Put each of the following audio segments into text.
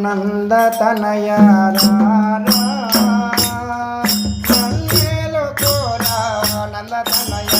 నందతనయ నన్నేలు కోరా నందతనయ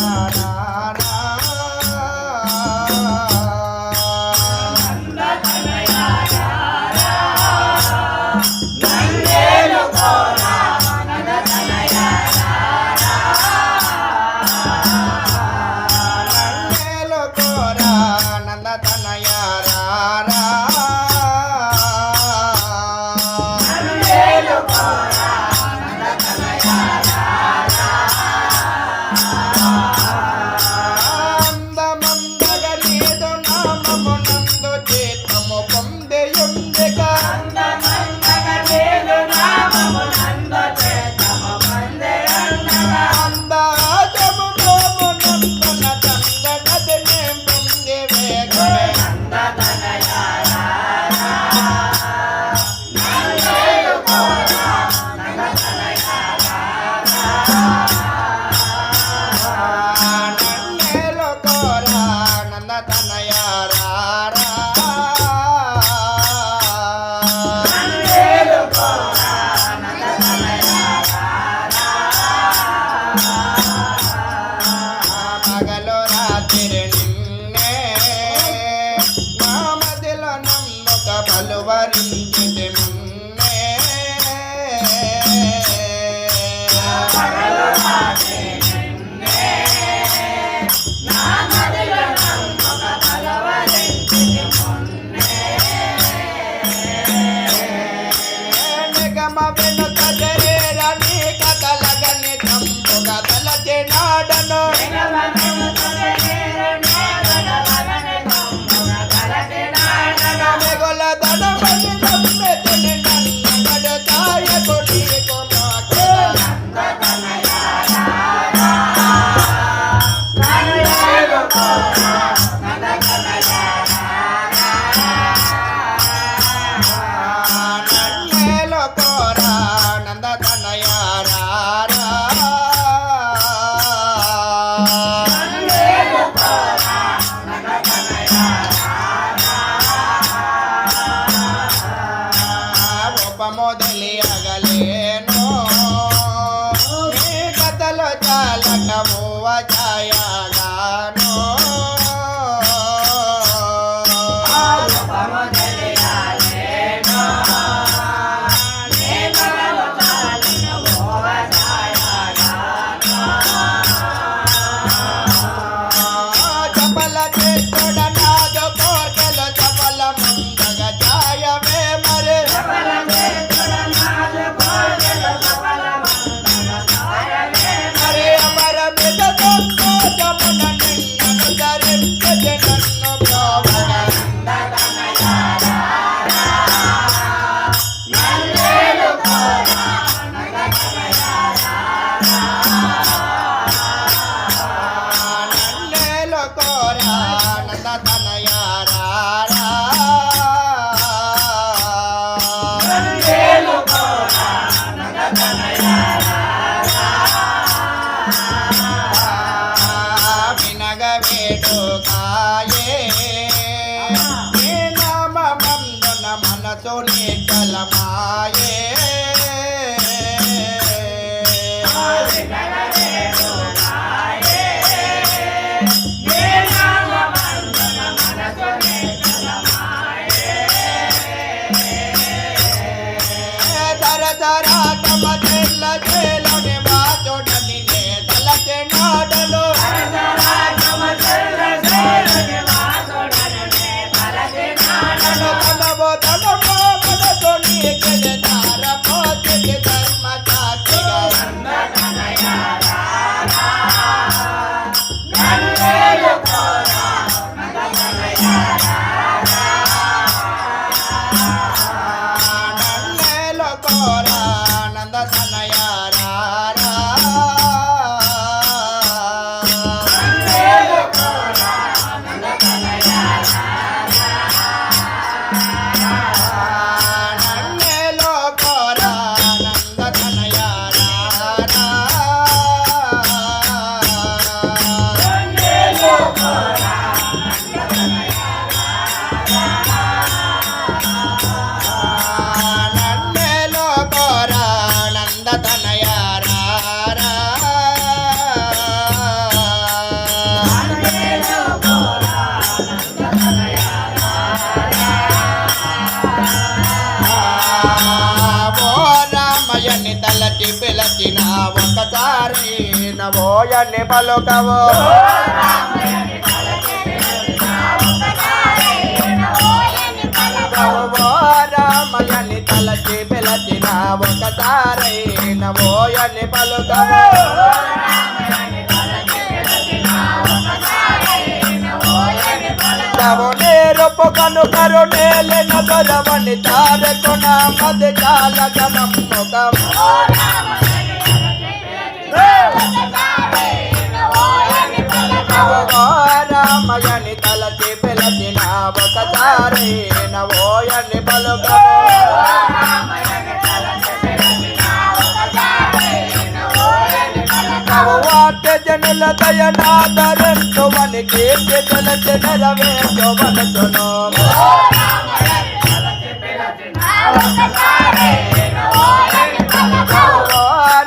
మొదలియగలేను నీ కథలో చాలకము వజాయగాను చపల చేస్తుడనాదో కోర్కెలో చపల ముందగా ఛాయవే మరి మనసు నిట్టలమాయే తరతరా తమ చెల్ల చేలోని వాచోడని తలచే నాడలు తనబో తనబో మనసు నీకె తార తలచి పిలచిన ఒకసారి నవోయని పలుకవో ఓ రామయని తలచి పిలచిన ఒకసారి నవోయని పలుకవో నేరుపు కను కరుణేలె నగరవని తారకున మది కాల గణముఖం రామయని తలచి పిలచిన ఒకసారి నవోయని పలుకవో వాట్య జనుల దయనాదరంతువని కీర్తి తలచి నెరవేర్చవలచును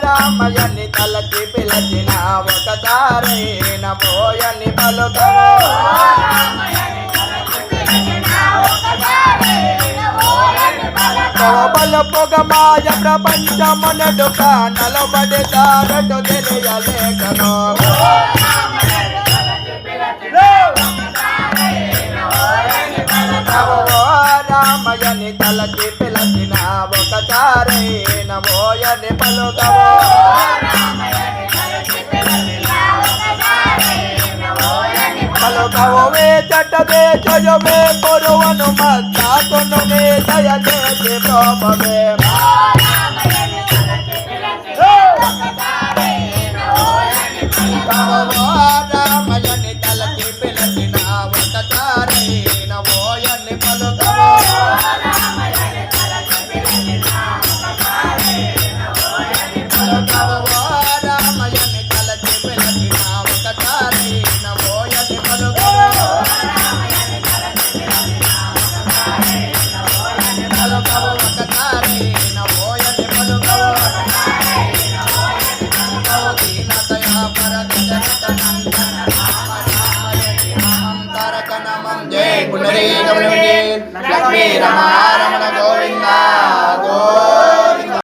రామయని తలచి పిలచిన ఒకసారి నవోయని పలుకవో పొగమాయ ప్రపంచమునడుక నలబడి దారటు తెలియలేకను రామయని తలచి పిలచిన ఒకసారి నవోయని పలుకవో పలుకవో వే చట్టదే జయమే కొరువను మత్తాతును మే దయ చేసి ప్రోపవే రామయని తలచి పిలచిన ఒకసారి నవోయని పలుకవో రామయని తలచి పిలచిన ఒకసారి నవోయని పలుకవో ఒకసారి నవోయని పలుకవో దీనదయా పరగజనతనందన రామ రామయతి రామం తారక నమం జై పునరీగమనమితి లక్ష్మీ రమణ రమణ గోవింద